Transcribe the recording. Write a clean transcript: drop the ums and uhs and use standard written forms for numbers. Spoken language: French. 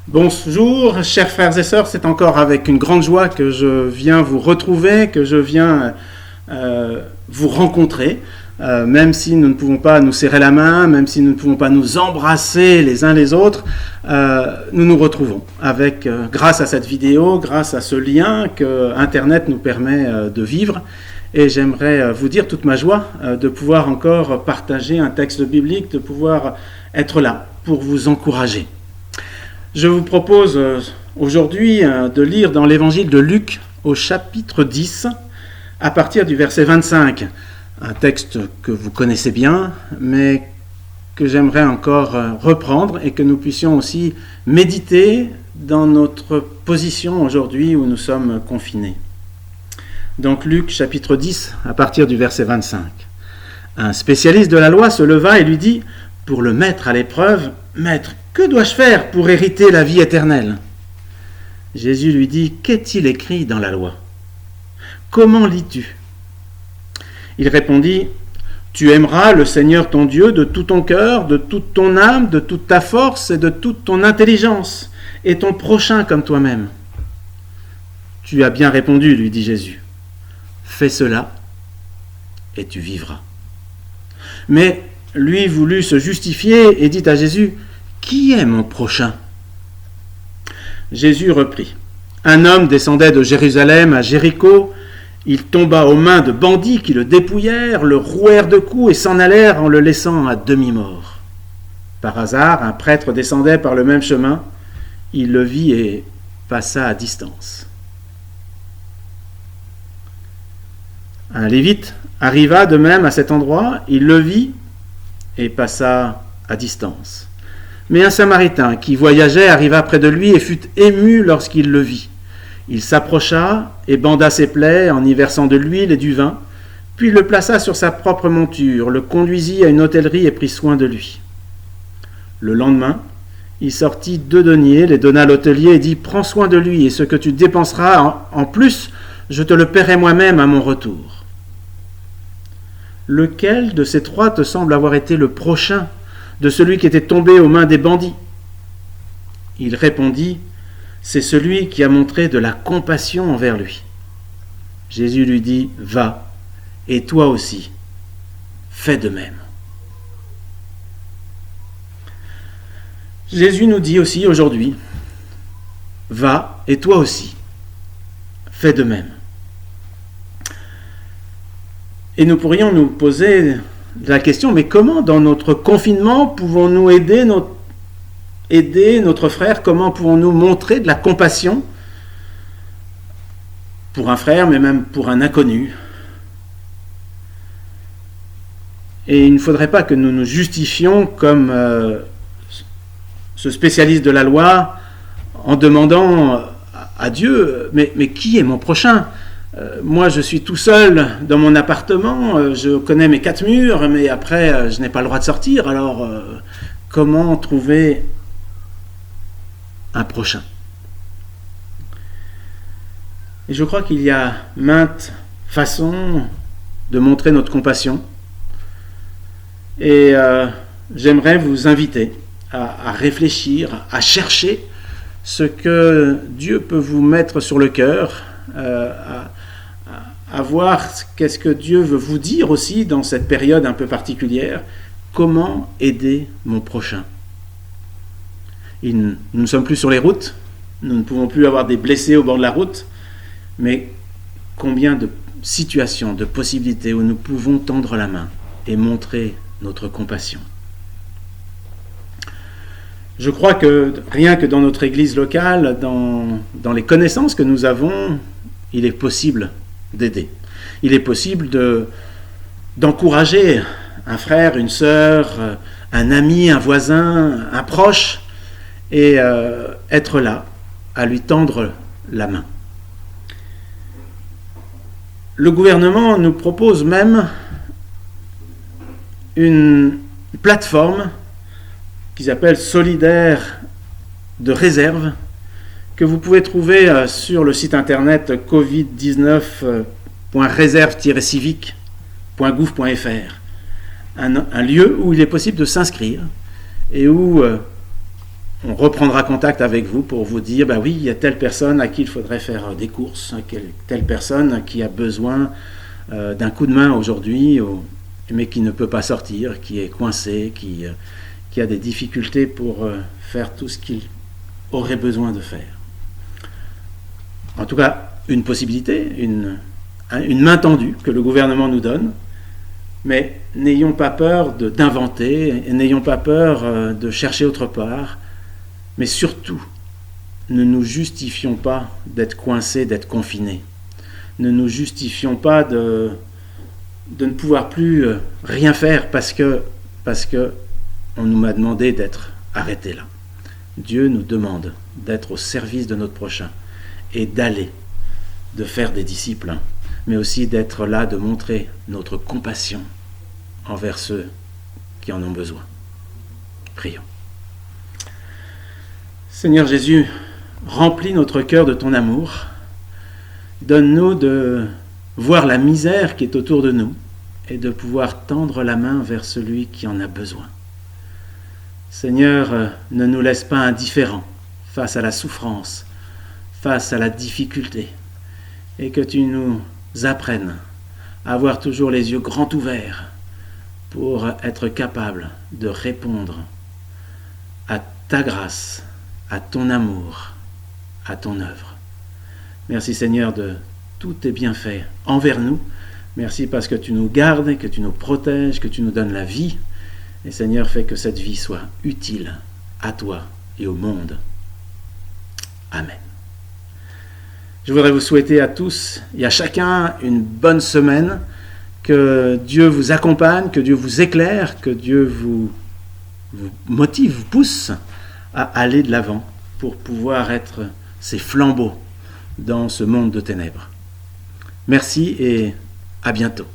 Bonjour, chers frères et sœurs, c'est encore avec une grande joie que je viens vous retrouver, que je viens vous rencontrer, même si nous ne pouvons pas nous serrer la main, même si nous ne pouvons pas nous embrasser les uns les autres, nous nous retrouvons avec, grâce à cette vidéo, grâce à ce lien que Internet nous permet de vivre. Et j'aimerais vous dire toute ma joie de pouvoir encore partager un texte biblique, de pouvoir être là pour vous encourager. Je vous propose aujourd'hui de lire dans l'évangile de Luc au chapitre 10, à partir du verset 25. Un texte que vous connaissez bien, mais que j'aimerais encore reprendre et que nous puissions aussi méditer dans notre position aujourd'hui où nous sommes confinés. Donc Luc chapitre 10, à partir du verset 25. Un spécialiste de la loi se leva et lui dit, pour le mettre à l'épreuve, « Maître, que dois-je faire pour hériter la vie éternelle ?» Jésus lui dit, « Qu'est-il écrit dans la loi ? Comment lis-tu » Il répondit, « Tu aimeras le Seigneur ton Dieu de tout ton cœur, de toute ton âme, de toute ta force et de toute ton intelligence, et ton prochain comme toi-même. » « Tu as bien répondu, lui dit Jésus. Fais cela, et tu vivras. » Mais lui voulut se justifier et dit à Jésus, « Qui est mon prochain ?» Jésus reprit, « Un homme descendait de Jérusalem à Jéricho. Il tomba aux mains de bandits qui le dépouillèrent, le rouèrent de coups et s'en allèrent en le laissant à demi-mort. Par hasard, un prêtre descendait par le même chemin. Il le vit et passa à distance. Un lévite arriva de même à cet endroit. Il le vit et passa à distance. Mais un Samaritain qui voyageait arriva près de lui et fut ému lorsqu'il le vit. Il s'approcha et banda ses plaies en y versant de l'huile et du vin, puis le plaça sur sa propre monture, le conduisit à une hôtellerie et prit soin de lui. Le lendemain, il sortit 2 deniers, les donna à l'hôtelier et dit « Prends soin de lui, et ce que tu dépenseras en plus, je te le paierai moi-même à mon retour. » Lequel de ces 3 te semble avoir été le prochain de celui qui était tombé aux mains des bandits ? Il répondit, c'est celui qui a montré de la compassion envers lui. Jésus lui dit, va, et toi aussi, fais de même. Jésus nous dit aussi aujourd'hui, va, et toi aussi, fais de même. Et nous pourrions nous poser la question, mais comment dans notre confinement pouvons-nous aider notre frère? Comment pouvons-nous montrer de la compassion pour un frère, mais même pour un inconnu? Et il ne faudrait pas que nous nous justifions comme ce spécialiste de la loi en demandant à Dieu, mais qui est mon prochain ? Moi, je suis tout seul dans mon appartement, je connais mes 4 murs, mais après, je n'ai pas le droit de sortir. Alors, comment trouver un prochain ? Et je crois qu'il y a maintes façons de montrer notre compassion. Et j'aimerais vous inviter à réfléchir, à chercher ce que Dieu peut vous mettre sur le cœur, à voir qu'est-ce que Dieu veut vous dire aussi dans cette période un peu particulière. Comment aider mon prochain ? Nous ne sommes plus sur les routes, nous ne pouvons plus avoir des blessés au bord de la route, mais combien de situations, de possibilités où nous pouvons tendre la main et montrer notre compassion. Je crois que rien que dans notre église locale, dans les connaissances que nous avons, il est possible d'aider. Il est possible d'encourager un frère, une sœur, un ami, un voisin, un proche, et être là, à lui tendre la main. Le gouvernement nous propose même une plateforme qu'ils appellent Solidaire de réserve, que vous pouvez trouver sur le site internet covid-19.reserve-civique.gouv.fr, un lieu où il est possible de s'inscrire et où on reprendra contact avec vous pour vous dire, oui, il y a telle personne à qui il faudrait faire des courses, telle personne qui a besoin d'un coup de main aujourd'hui, mais qui ne peut pas sortir, qui est coincé, qui a des difficultés pour faire tout ce qu'il aurait besoin de faire. En tout cas, une possibilité, une main tendue que le gouvernement nous donne, mais n'ayons pas peur d'inventer, n'ayons pas peur de chercher autre part, mais surtout, ne nous justifions pas d'être coincés, d'être confinés. Ne nous justifions pas de ne pouvoir plus rien faire parce que on nous a demandé d'être arrêtés là. Dieu nous demande d'être au service de notre prochain et d'aller, de faire des disciples, mais aussi d'être là, de montrer notre compassion envers ceux qui en ont besoin. Prions. Seigneur Jésus, remplis notre cœur de ton amour. Donne-nous de voir la misère qui est autour de nous et de pouvoir tendre la main vers celui qui en a besoin. Seigneur, ne nous laisse pas indifférents face à la souffrance, face à la difficulté, et que tu nous apprennes à avoir toujours les yeux grands ouverts pour être capables de répondre à ta grâce, à ton amour, à ton œuvre. Merci Seigneur de tous tes bienfaits envers nous. Merci parce que tu nous gardes, que tu nous protèges, que tu nous donnes la vie. Et Seigneur, fais que cette vie soit utile à toi et au monde. Amen. Je voudrais vous souhaiter à tous et à chacun une bonne semaine. Que Dieu vous accompagne, que Dieu vous éclaire, que Dieu vous motive, vous pousse à aller de l'avant pour pouvoir être ces flambeaux dans ce monde de ténèbres. Merci et à bientôt.